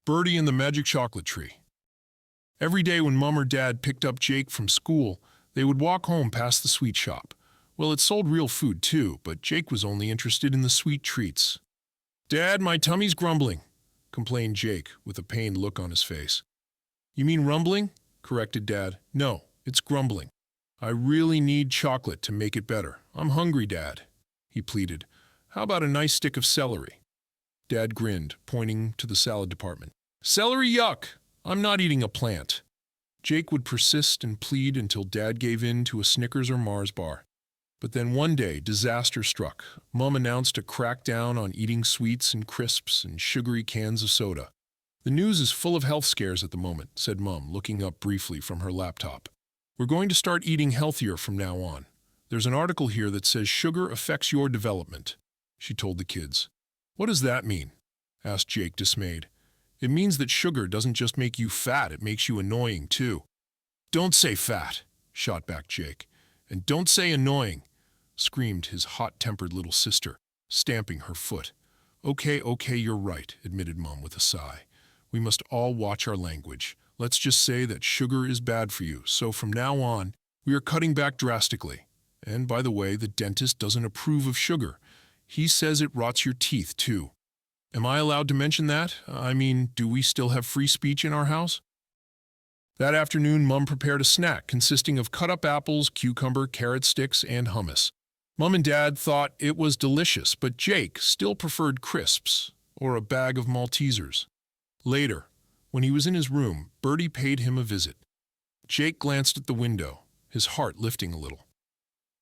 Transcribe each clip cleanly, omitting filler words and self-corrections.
Birdy and the Magic Chocolate Tree. Every day when Mom or Dad picked up Jake from school, they would walk home past the sweet shop. Well, it sold real food too, but Jake was only interested in the sweet treats. "Dad, my tummy's grumbling," complained Jake, with a pained look on his face. "You mean rumbling?" corrected Dad. "No, it's grumbling. I really need chocolate to make it better. I'm hungry, Dad," he pleaded. "How about a nice stick of celery?" Dad grinned, pointing to the salad department. "Celery, yuck! I'm not eating a plant." Jake would persist and plead until Dad gave in to a Snickers or Mars bar. But then one day, disaster struck. Mom announced a crackdown on eating sweets and crisps and sugary cans of soda. "The news is full of health scares at the moment," said Mom, looking up briefly from her laptop. "We're going to start eating healthier from now on. There's an article here that says sugar affects your development," she told the kids. "What does that mean?" asked Jake, dismayed. "It means that sugar doesn't just make you fat, it makes you annoying too." "Don't say fat," shot back Jake. "And don't say annoying," screamed his hot-tempered little sister, stamping her foot. Okay, you're right," admitted Mom with a sigh. "We must all watch our language. Let's just say that sugar is bad for you, so from now on, we are cutting back drastically. And by the way, the dentist doesn't approve of sugar. He says it rots your teeth, too. Am I allowed to mention that? I mean, do we still have free speech in our house?" That afternoon, Mom prepared a snack consisting of cut-up apples, cucumber, carrot sticks, and hummus. Mom and Dad thought it was delicious, but Jake still preferred crisps or a bag of Maltesers. Later, when he was in his room, Birdy paid him a visit. Jake glanced at the window, his heart lifting a little.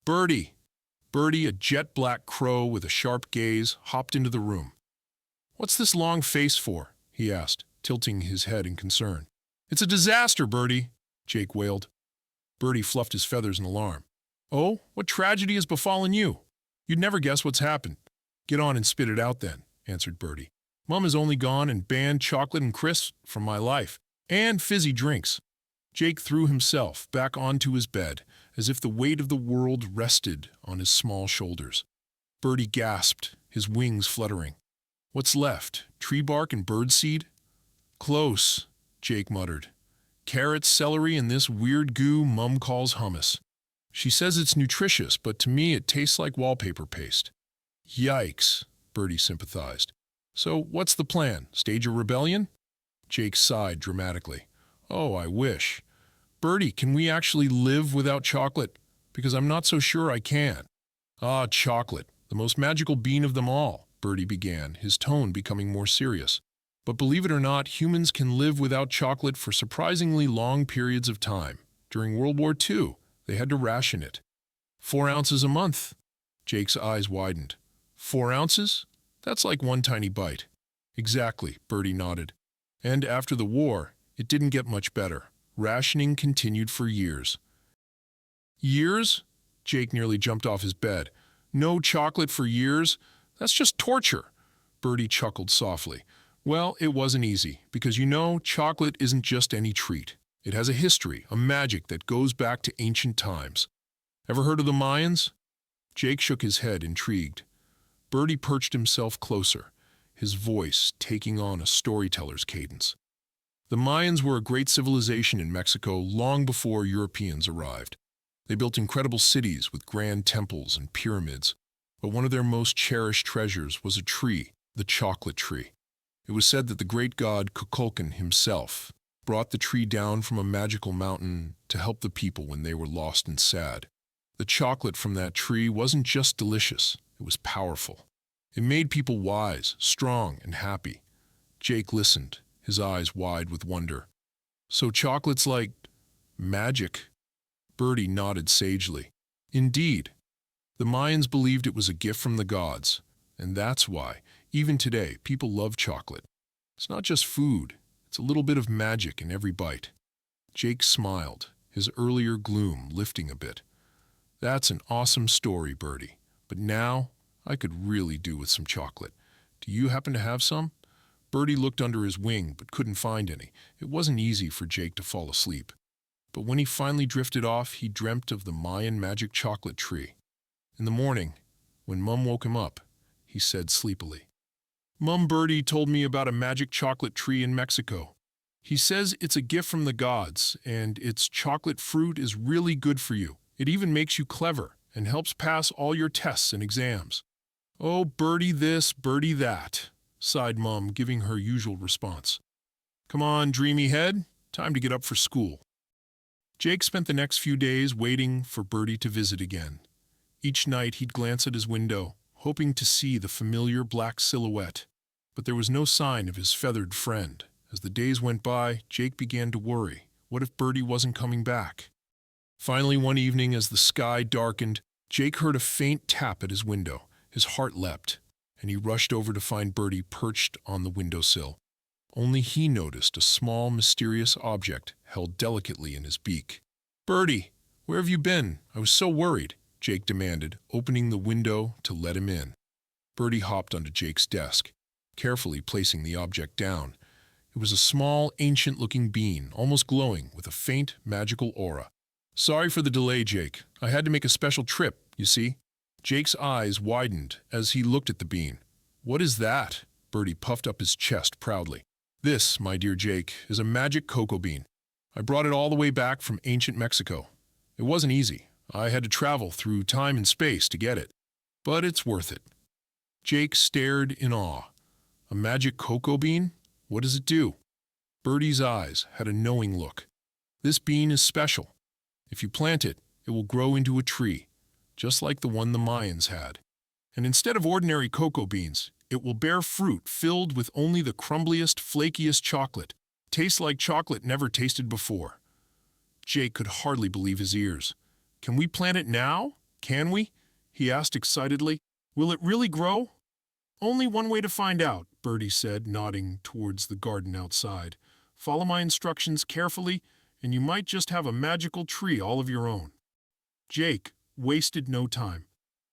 "Birdy!" Birdy, a jet-black crow with a sharp gaze, hopped into the room. "What's this long face for?" he asked, tilting his head in concern. "It's a disaster, Birdy," Jake wailed. Birdy fluffed his feathers in alarm. "Oh, what tragedy has befallen you? You'd never guess what's happened." "Get on and spit it out then," answered Birdy. "Mom has only gone and banned chocolate and crisps from my life, and fizzy drinks." Jake threw himself back onto his bed, as if the weight of the world rested on his small shoulders. Birdy gasped, his wings fluttering. "What's left? Tree bark and birdseed?" "Close," Jake muttered. "Carrots, celery, and this weird goo Mom calls hummus. She says it's nutritious, but to me it tastes like wallpaper paste." "Yikes," Birdy sympathized. "So what's the plan? Stage a rebellion?" Jake sighed dramatically. "Oh, I wish. Birdy, can we actually live without chocolate? Because I'm not so sure I can." "Ah, chocolate, the most magical bean of them all," Birdy began, his tone becoming more serious. "But believe it or not, humans can live without chocolate for surprisingly long periods of time. During World War II, they had to ration it. 4 ounces a month." Jake's eyes widened. 4 ounces? That's like one tiny bite." "Exactly," Birdy nodded. "And after the war, it didn't get much better. Rationing continued for years." "Years?" Jake nearly jumped off his bed. "No chocolate for years? That's just torture." Birdy chuckled softly. "Well, it wasn't easy, because you know, chocolate isn't just any treat. It has a history, a magic that goes back to ancient times. Ever heard of the Mayans?" Jake shook his head, intrigued. Birdy perched himself closer, his voice taking on a storyteller's cadence. "The Mayans were a great civilization in Mexico long before Europeans arrived. They built incredible cities with grand temples and pyramids, but one of their most cherished treasures was a tree, the chocolate tree. It was said that the great god Kukulkan himself brought the tree down from a magical mountain to help the people when they were lost and sad. The chocolate from that tree wasn't just delicious, it was powerful. It made people wise, strong, and happy." Jake listened, his eyes wide with wonder. "So chocolate's like magic?" Birdy nodded sagely. "Indeed. The Mayans believed it was a gift from the gods, and that's why, even today, people love chocolate. It's not just food, it's a little bit of magic in every bite." Jake smiled, his earlier gloom lifting a bit. "That's an awesome story, Birdy, but now I could really do with some chocolate. Do you happen to have some?" Birdy looked under his wing but couldn't find any. It wasn't easy for Jake to fall asleep. But when he finally drifted off, he dreamt of the Mayan magic chocolate tree. In the morning, when Mom woke him up, he said sleepily, Mum Birdy told me about a magic chocolate tree in Mexico. He says it's a gift from the gods, and its chocolate fruit is really good for you. It even makes you clever and helps pass all your tests and exams. Oh, Birdy this, Birdy that, sighed Mum, giving her usual response. Come on, dreamy head, time to get up for school. Jake spent the next few days waiting for Birdy to visit again. Each night he'd glance at his window, hoping to see the familiar black silhouette. But there was no sign of his feathered friend. As the days went by, Jake began to worry. What if Birdy wasn't coming back? Finally, one evening, as the sky darkened, Jake heard a faint tap at his window. His heart leapt, and he rushed over to find Birdy perched on the windowsill. Only he noticed a small, mysterious object held delicately in his beak. "Birdy, where have you been? I was so worried," Jake demanded, opening the window to let him in. Birdy hopped onto Jake's desk, carefully placing the object down. It was a small, ancient-looking bean, almost glowing, with a faint, magical aura. "Sorry for the delay, Jake. I had to make a special trip, you see." Jake's eyes widened as he looked at the bean. "What is that?" Birdy puffed up his chest proudly. "This, my dear Jake, is a magic cocoa bean. I brought it all the way back from ancient Mexico. It wasn't easy. I had to travel through time and space to get it. But it's worth it." Jake stared in awe. "A magic cocoa bean? What does it do?" Birdy's eyes had a knowing look. "This bean is special. If you plant it, it will grow into a tree, just like the one the Mayans had. And instead of ordinary cocoa beans, it will bear fruit filled with only the crumbliest, flakiest chocolate. Tastes like chocolate never tasted before." Jake could hardly believe his ears. "Can we plant it now? Can we?" he asked excitedly. "Will it really grow?" "Only one way to find out," Birdy said, nodding towards the garden outside. "Follow my instructions carefully, and you might just have a magical tree all of your own." Jake wasted no time.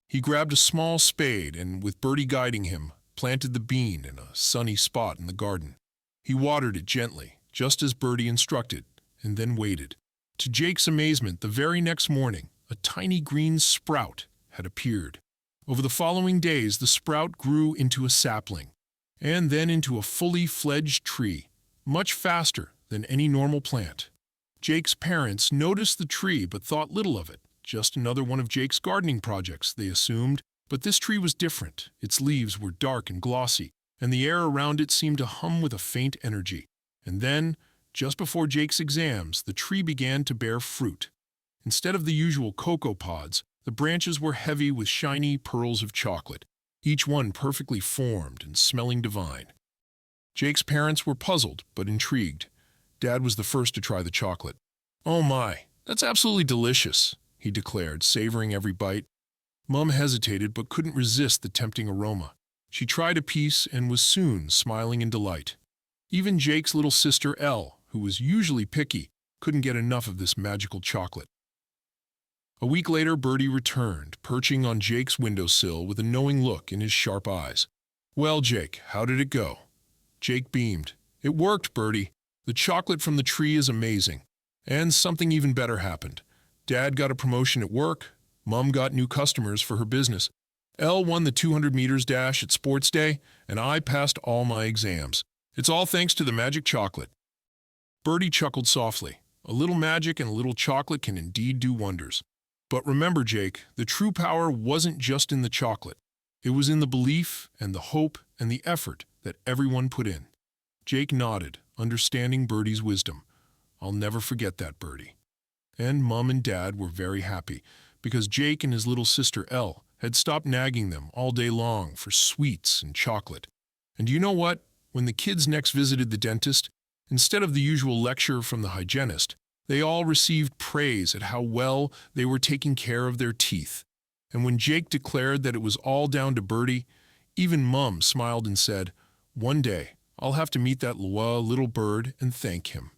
He grabbed a small spade and, with Birdy guiding him, planted the bean in a sunny spot in the garden. He watered it gently, just as Birdy instructed, and then waited. To Jake's amazement, the very next morning, a tiny green sprout had appeared. Over the following days, the sprout grew into a sapling, and then into a fully fledged tree, much faster than any normal plant. Jake's parents noticed the tree but thought little of it. Just another one of Jake's gardening projects, they assumed. But this tree was different. Its leaves were dark and glossy, and the air around it seemed to hum with a faint energy. And then, just before Jake's exams, the tree began to bear fruit. Instead of the usual cocoa pods, the branches were heavy with shiny pearls of chocolate, each one perfectly formed and smelling divine. Jake's parents were puzzled but intrigued. Dad was the first to try the chocolate. "Oh my, that's absolutely delicious," he declared, savoring every bite. Mum hesitated but couldn't resist the tempting aroma. She tried a piece and was soon smiling in delight. Even Jake's little sister, Elle, who was usually picky, couldn't get enough of this magical chocolate. A week later, Birdy returned, perching on Jake's windowsill with a knowing look in his sharp eyes. "Well, Jake, how did it go?" Jake beamed. "It worked, Birdy. The chocolate from the tree is amazing. And something even better happened. Dad got a promotion at work. Mum got new customers for her business. Elle won the 200 meters dash at sports day, and I passed all my exams. It's all thanks to the magic chocolate." Birdy chuckled softly. A little magic and a little chocolate can indeed do wonders. But remember, Jake, the true power wasn't just in the chocolate. It was in the belief and the hope and the effort that everyone put in. Jake nodded, understanding Birdy's wisdom. "I'll never forget that, Birdy." And Mum and Dad were very happy, because Jake and his little sister Elle had stopped nagging them all day long for sweets and chocolate. And you know what? When the kids next visited the dentist, instead of the usual lecture from the hygienist, they all received praise at how well they were taking care of their teeth. And when Jake declared that it was all down to Birdy, even Mum smiled and said, "One day, I'll have to meet that little bird and thank him."